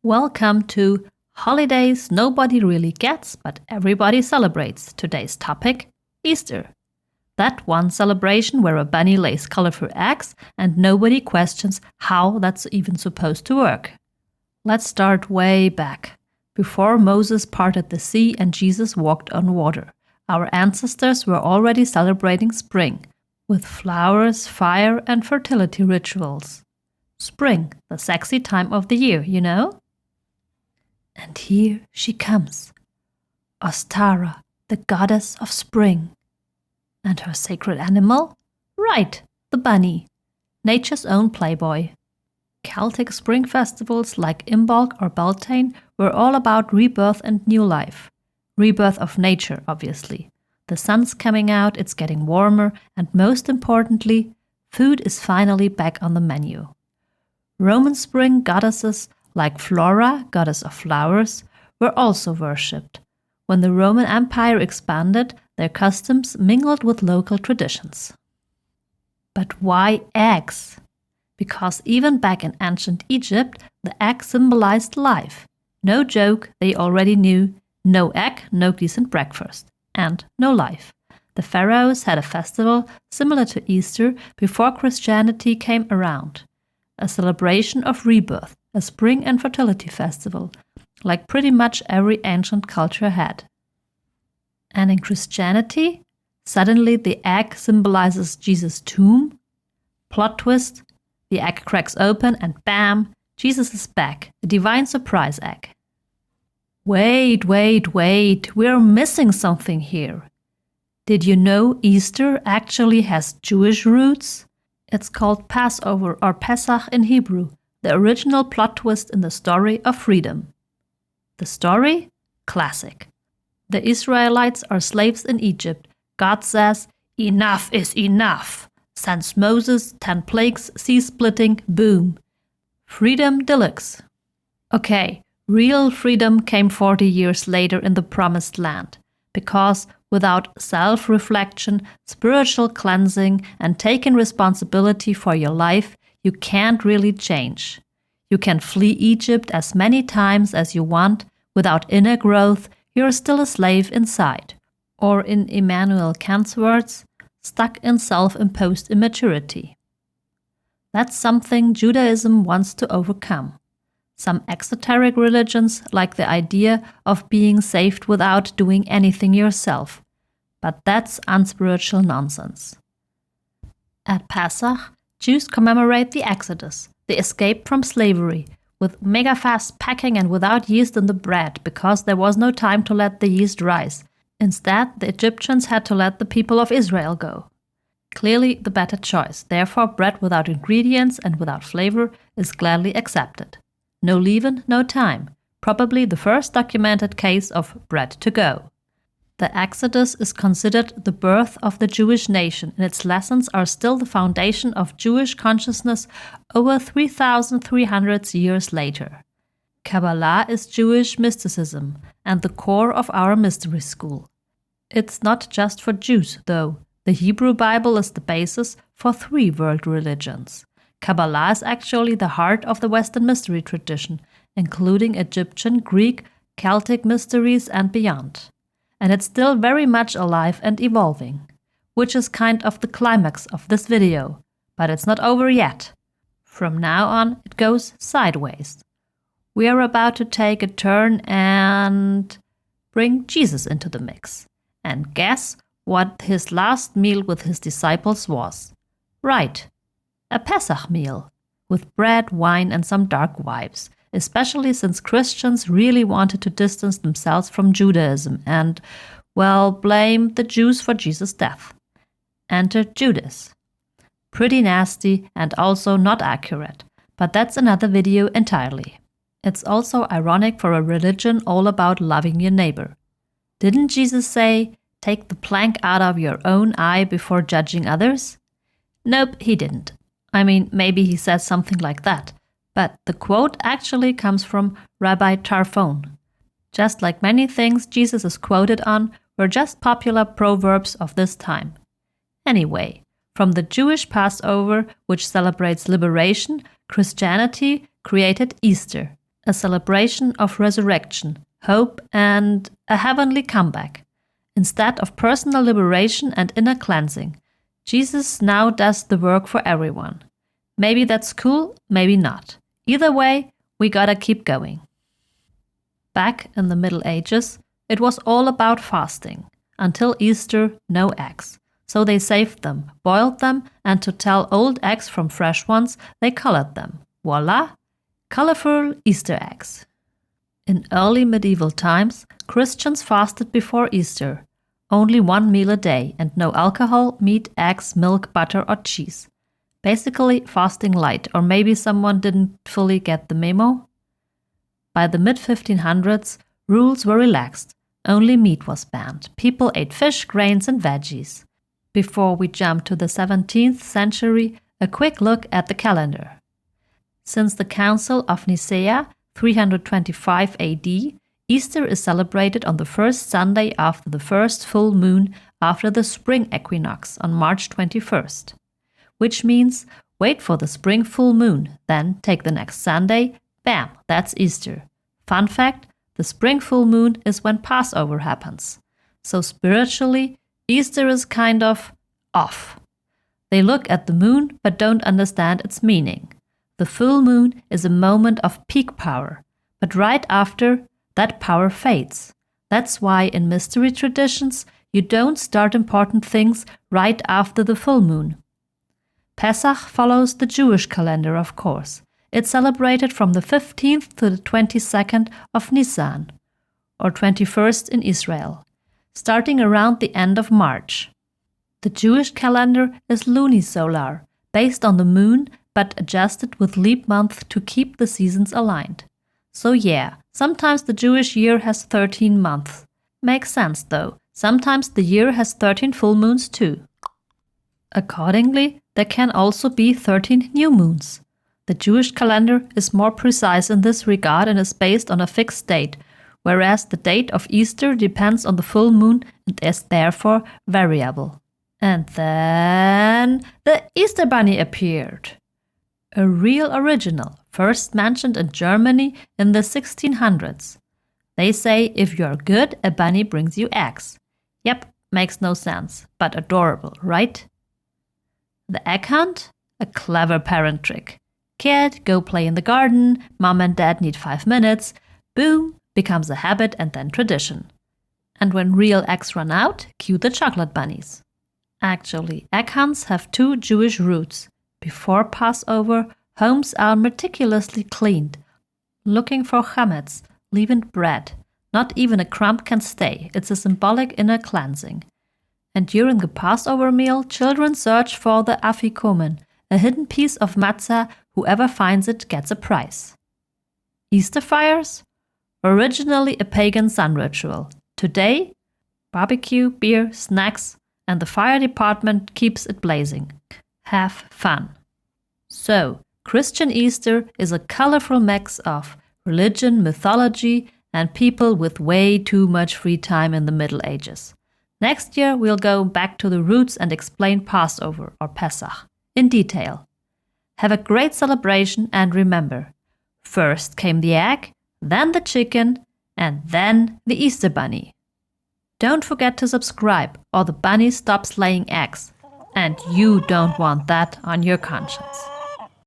Welcome to Holidays Nobody Really Gets, but Everybody Celebrates. Today's topic, Easter. That one celebration where a bunny lays colorful eggs and nobody questions how that's even supposed to work. Let's start way back. Before Moses parted the sea and Jesus walked on water, our ancestors were already celebrating spring, with flowers, fire, and fertility rituals. Spring, the sexy time of the year, you know? And here she comes, Ostara, the goddess of spring. And her sacred animal? Right, the bunny, nature's own playboy. Celtic spring festivals like Imbolc or Beltane were all about rebirth and new life. Rebirth of nature, obviously. The sun's coming out, it's getting warmer, and most importantly, food is finally back on the menu. Roman spring goddesses like Flora, goddess of flowers, were also worshipped. When the Roman Empire expanded, their customs mingled with local traditions. But why eggs? Because even back in ancient Egypt, the egg symbolized life. No joke, they already knew, no egg, no decent breakfast, and no life. The pharaohs had a festival similar to Easter before Christianity came around. A celebration of rebirth, a spring and fertility festival, like pretty much every ancient culture had. And in Christianity, suddenly the egg symbolizes Jesus' tomb. Plot twist, the egg cracks open and bam, Jesus is back, a divine surprise egg. Wait, we're missing something here. Did you know Easter actually has Jewish roots? It's called Passover or Pesach in Hebrew, the original plot twist in the story of freedom. The story? Classic. The Israelites are slaves in Egypt. God says, enough is enough. Sends Moses, 10 plagues, sea splitting, boom. Freedom deluxe. Okay, real freedom came 40 years later in the Promised Land, because without self-reflection, spiritual cleansing, and taking responsibility for your life, you can't really change. You can flee Egypt as many times as you want. Without inner growth, you're still a slave inside. Or in Immanuel Kant's words, stuck in self-imposed immaturity. That's something Judaism wants to overcome. Some exoteric religions like the idea of being saved without doing anything yourself. But that's unspiritual nonsense. At Pesach, Jews commemorate the Exodus, the escape from slavery, with mega-fast packing and without yeast in the bread because there was no time to let the yeast rise. Instead, the Egyptians had to let the people of Israel go. Clearly the better choice, therefore bread without ingredients and without flavor is gladly accepted. No leaven, no time. Probably the first documented case of bread to go. The Exodus is considered the birth of the Jewish nation, and its lessons are still the foundation of Jewish consciousness over 3,300 years later. Qabbalah is Jewish mysticism and the core of our mystery school. It's not just for Jews, though. The Hebrew Bible is the basis for 3 world religions. Qabbalah is actually the heart of the Western mystery tradition, including Egyptian, Greek, Celtic mysteries and beyond. And it's still very much alive and evolving, which is kind of the climax of this video. But it's not over yet. From now on, it goes sideways. We are about to take a turn and bring Jesus into the mix. And guess what his last meal with his disciples was? Right, a Pesach meal, with bread, wine, and some dark vibes, especially since Christians really wanted to distance themselves from Judaism and, well, blame the Jews for Jesus' death. Enter Judas. Pretty nasty and also not accurate, but that's another video entirely. It's also ironic for a religion all about loving your neighbor. Didn't Jesus say, take the plank out of your own eye before judging others? Nope, he didn't. I mean, maybe he said something like that, but the quote actually comes from Rabbi Tarfon. Just like many things Jesus is quoted on were just popular proverbs of this time. Anyway, from the Jewish Passover, which celebrates liberation, Christianity created Easter, a celebration of resurrection, hope, and a heavenly comeback. Instead of personal liberation and inner cleansing, Jesus now does the work for everyone. Maybe that's cool, maybe not. Either way, we gotta keep going. Back in the Middle Ages, it was all about fasting. Until Easter, no eggs. So they saved them, boiled them, and to tell old eggs from fresh ones, they colored them. Voila! Colorful Easter eggs. In early medieval times, Christians fasted before Easter. Only one meal a day and no alcohol, meat, eggs, milk, butter, or cheese. Basically, fasting light, or maybe someone didn't fully get the memo. By the mid-1500s, rules were relaxed. Only meat was banned. People ate fish, grains, and veggies. Before we jump to the 17th century, a quick look at the calendar. Since the Council of Nicaea, 325 AD, Easter is celebrated on the first Sunday after the first full moon after the spring equinox on March 21st. Which means wait for the spring full moon, then take the next Sunday, bam, that's Easter. Fun fact, the spring full moon is when Passover happens. So spiritually, Easter is kind of off. They look at the moon but don't understand its meaning. The full moon is a moment of peak power, but right after, that power fades. That's why in mystery traditions, you don't start important things right after the full moon. Pesach follows the Jewish calendar, of course. It's celebrated from the 15th to the 22nd of Nisan, or 21st in Israel, starting around the end of March. The Jewish calendar is lunisolar, based on the moon, but adjusted with leap month to keep the seasons aligned. So yeah, sometimes the Jewish year has 13 months. Makes sense though, sometimes the year has 13 full moons too. Accordingly, there can also be 13 new moons. The Jewish calendar is more precise in this regard and is based on a fixed date, whereas the date of Easter depends on the full moon and is therefore variable. And then the Easter Bunny appeared. A real original, first mentioned in Germany in the 1600s. They say if you're good, a bunny brings you eggs. Yep, makes no sense, but adorable, right? The egg hunt? A clever parent trick. Kid, go play in the garden, mom and dad need 5 minutes, boom, becomes a habit and then tradition. And when real eggs run out, cue the chocolate bunnies. Actually, egg hunts have 2 Jewish roots. Before Passover, homes are meticulously cleaned, looking for chametz, leavened bread. Not even a crumb can stay. It's a symbolic inner cleansing. And during the Passover meal, children search for the afikomen, a hidden piece of matzah. Whoever finds it gets a prize. Easter fires? Originally a pagan sun ritual. Today, barbecue, beer, snacks, and the fire department keeps it blazing. Have fun. So, Christian Easter is a colorful mix of religion, mythology, and people with way too much free time in the Middle Ages. Next year, we'll go back to the roots and explain Passover, or Pesach, in detail. Have a great celebration and remember, first came the egg, then the chicken, and then the Easter bunny. Don't forget to subscribe or the bunny stops laying eggs. And you don't want that on your conscience.